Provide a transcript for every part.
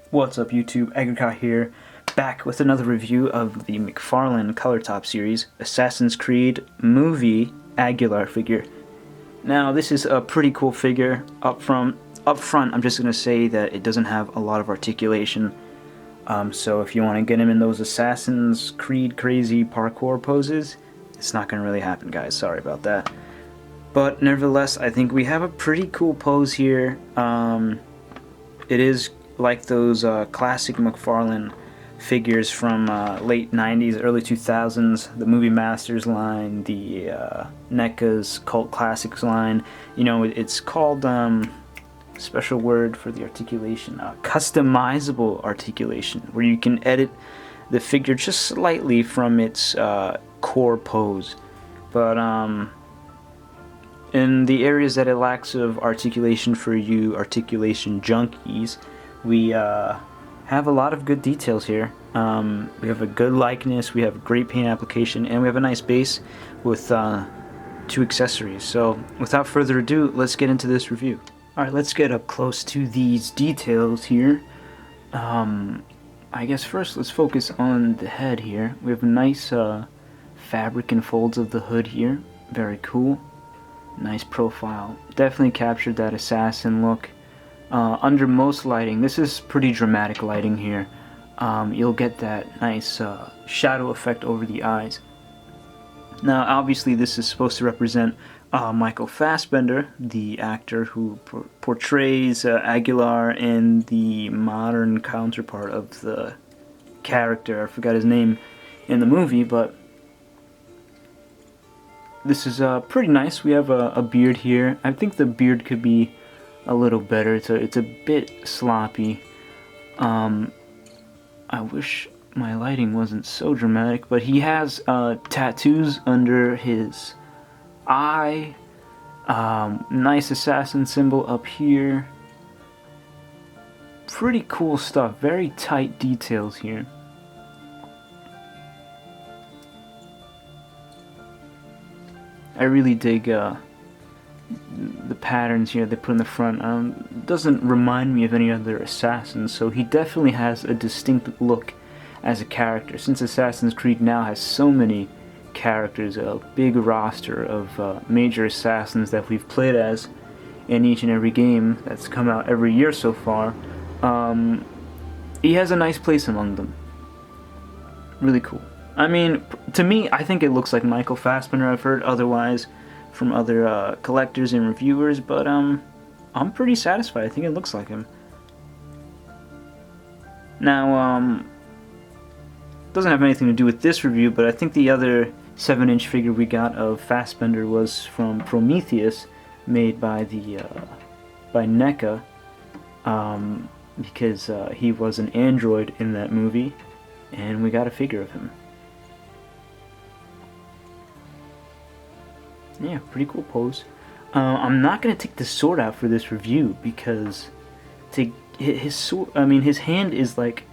What's up YouTube, Aguilar here, back with another review of the McFarlane color top series, Assassin's Creed movie Aguilar figure. Now this is a pretty cool figure. Up front I'm just going to say that it doesn't have a lot of articulation, so if you want to get him in those Assassin's Creed crazy parkour poses, it's not going to really happen, guys, sorry about that. But nevertheless, I think we have a pretty cool pose here. It is like those classic McFarlane figures from late 90s, early 2000s, the Movie Masters line, the NECA's Cult Classics line. You know, it's called, special word for the articulation, customizable articulation, where you can edit the figure just slightly from its core pose. But in the areas that it lacks of articulation for you articulation junkies, we have a lot of good details here. We have a good likeness, we have great paint application, and we have a nice base with 2 accessories. So without further ado, let's get into this review. Alright, let's get up close to these details here. I guess first let's focus on the head here. We have nice fabric and folds of the hood here. Very cool. Nice profile. Definitely captured that assassin look. Under most lighting, this is pretty dramatic lighting here, you'll get that nice shadow effect over the eyes. Now obviously this is supposed to represent Michael Fassbender, the actor who portrays Aguilar in the modern counterpart of the character. I forgot his name in the movie, but this is pretty nice. We have a beard here. I think the beard could be a little better. It's a bit sloppy. I wish my lighting wasn't so dramatic, but he has tattoos under his eye. Nice assassin symbol up here. Pretty cool stuff. Very tight details here. I really dig the patterns here they put in the front. Doesn't remind me of any other assassins, so he definitely has a distinct look as a character. Since Assassin's Creed now has so many characters, a big roster of major assassins that we've played as in each and every game that's come out every year so far, he has a nice place among them. Really cool. I mean, to me, I think it looks like Michael Fassbender. I've heard otherwise from other collectors and reviewers, but I'm pretty satisfied. I think it looks like him. Now, doesn't have anything to do with this review, but I think the other 7-inch figure we got of Fassbender was from Prometheus, made by the by NECA, because he was an android in that movie, and we got a figure of him. Yeah, pretty cool pose. I'm not gonna take the sword out for this review because his sword, I mean, his hand is like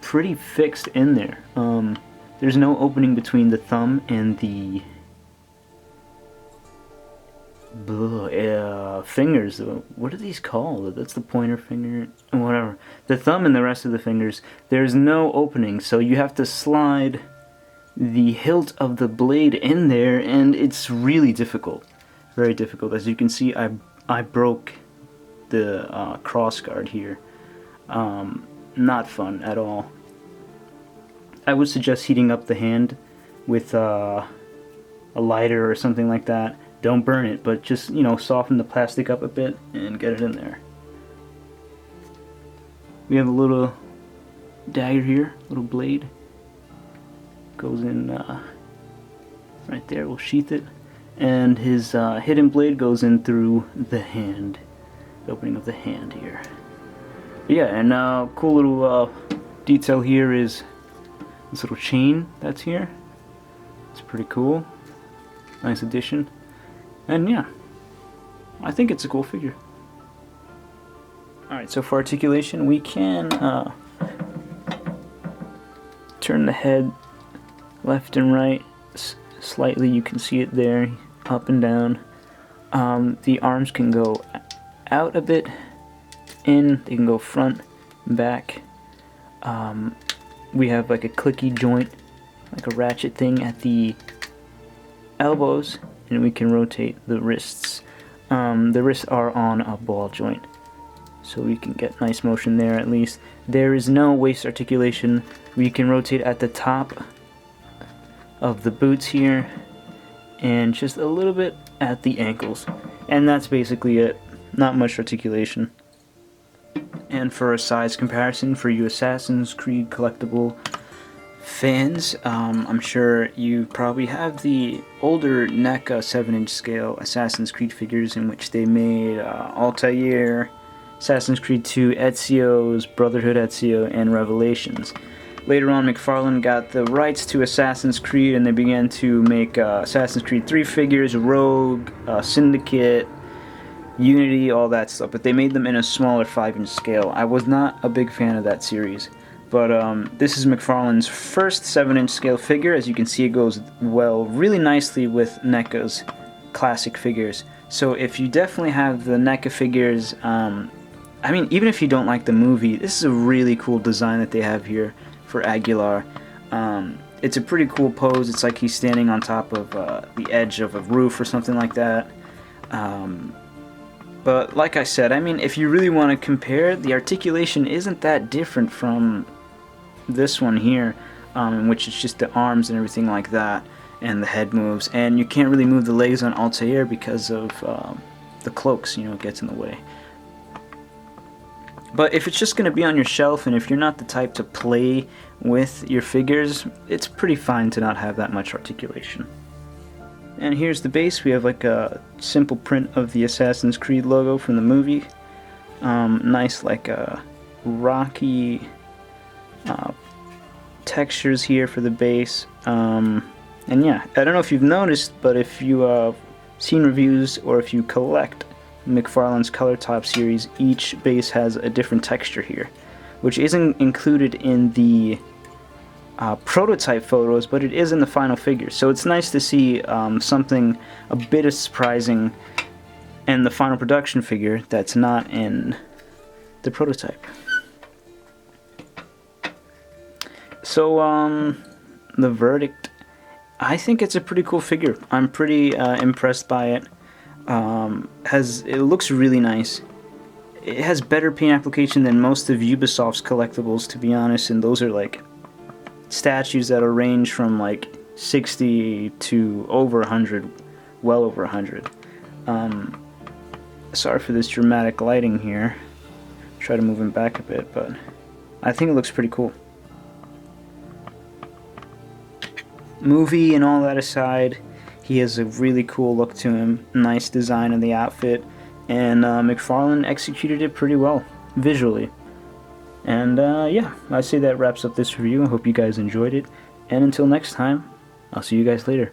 pretty fixed in there. There's no opening between the thumb and the fingers. What are these called? That's the pointer finger, whatever. The thumb and the rest of the fingers. There's no opening, so you have to slide the hilt of the blade in there, and it's really difficult, very difficult. As you can see, I broke the crossguard here. Not fun at all. I would suggest heating up the hand with a lighter or something like that. Don't burn it, but just, you know, soften the plastic up a bit and get it in there. We have a little dagger here, little blade. Goes in right there. We'll sheath it, and his hidden blade goes in through the hand, the opening of the hand here. Yeah, and cool little detail here is this little chain that's here. It's pretty cool. Nice addition, and yeah, I think it's a cool figure. Alright, so for articulation, we can turn the head left and right slightly. You can see it there, up and down. The arms can go out a bit, in, they can go front back. We have like a clicky joint, like a ratchet thing at the elbows, and we can rotate the wrists. The wrists are on a ball joint, so we can get nice motion there at least. There is no waist articulation. We can rotate at the top of the boots here, and just a little bit at the ankles. And that's basically it. Not much articulation. And for a size comparison for you Assassin's Creed collectible fans, I'm sure you probably have the older NECA 7-inch scale Assassin's Creed figures in which they made Altair, Assassin's Creed 2 Ezio's, Brotherhood Ezio, and Revelations. Later on, McFarlane got the rights to Assassin's Creed, and they began to make Assassin's Creed 3 figures, Rogue, Syndicate, Unity, all that stuff, but they made them in a smaller 5-inch scale. I was not a big fan of that series, but this is McFarlane's first 7-inch scale figure. As you can see, it goes really nicely with NECA's classic figures. So if you definitely have the NECA figures, I mean, even if you don't like the movie, this is a really cool design that they have here for Aguilar. It's a pretty cool pose. It's like he's standing on top of the edge of a roof or something like that. But like I said, I mean, if you really want to compare, the articulation isn't that different from this one here, in which it's just the arms and everything like that, and the head moves, and you can't really move the legs on Altair because of the cloaks, you know, it gets in the way. But if it's just going to be on your shelf, and if you're not the type to play with your figures, it's pretty fine to not have that much articulation. And here's the base. We have like a simple print of the Assassin's Creed logo from the movie. Nice like rocky textures here for the base. And yeah, I don't know if you've noticed, but if you seen reviews or if you collect McFarlane's Color Top series, each base has a different texture here, which isn't included in the prototype photos, but it is in the final figure. So it's nice to see something a bit of surprising in the final production figure that's not in the prototype. So the verdict, I think it's a pretty cool figure. I'm pretty impressed by it. It looks really nice. It has better paint application than most of Ubisoft's collectibles, to be honest, and those are like statues that'll range from like 60 to over 100, well over 100. Sorry for this dramatic lighting here. Try to move him back a bit, but I think it looks pretty cool. Movie and all that aside, he has a really cool look to him, nice design of the outfit, and McFarlane executed it pretty well visually. And yeah, I say that wraps up this review. I hope you guys enjoyed it, and until next time, I'll see you guys later.